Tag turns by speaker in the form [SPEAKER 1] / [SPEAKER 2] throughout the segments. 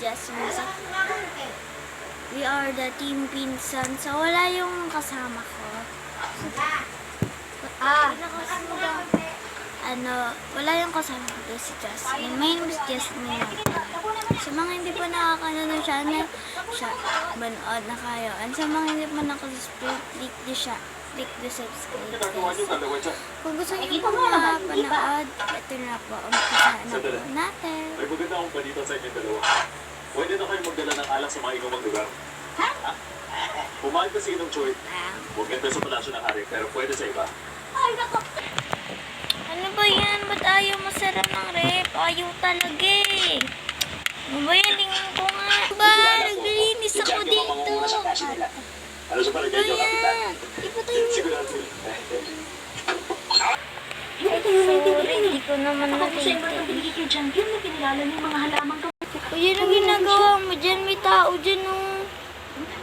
[SPEAKER 1] Jasmine. So, we are the team pinsan. So, wala yung kasama ko. Wala yung kasama ko si Jasmine. My name is Jasmine. Sa mga hindi pa nakakano ng channel, manood na kayo. And sa mga hindi pa nakasubscribe, click the subscribe. Kung gusto niyo po mapanood, ito na po. Umpisahan na po natin.
[SPEAKER 2] May maganda akong balita sa inyo dalawa. Pwede na kayo magdala ng alak sa mga inumang lugar. Pumayag kasi ng Choy. Huwag ganda sa palasyo ng hari, pero pwede sa iba.
[SPEAKER 1] Ay, nako! Ano ba yan? Ba't ayaw masarap ng rep? Ayaw talaga eh. Ano ba yan? Tingin ko nga. Ba? Naglinis ako dito.
[SPEAKER 2] Ano sa palagay niyo, Kapitan?
[SPEAKER 1] Iba tayo.
[SPEAKER 2] Sigurado.
[SPEAKER 1] Sorry, hindi ko naman nakita. O yun ang ginagawa mo dyan. May tao dyan oh.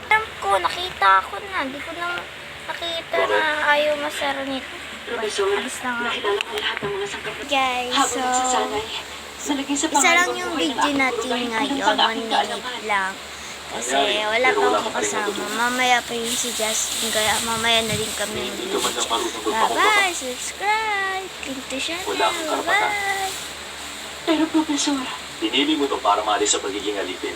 [SPEAKER 1] Alam ko, nakita ko na. Hindi ko na nakita na ayaw masarap nito. Alis na nga. Guys, so isa lang yung video natin ngayon. 1 minute lang. Kasi wala pa akong kasama. Mamaya pa yun si Justin. Kaya mamaya na rin kami ng video. Bye-bye! Subscribe! Click the channel. Bye-bye!
[SPEAKER 3] Pero Professor,
[SPEAKER 2] Pinili mo to para maalis sa pagiging alipin.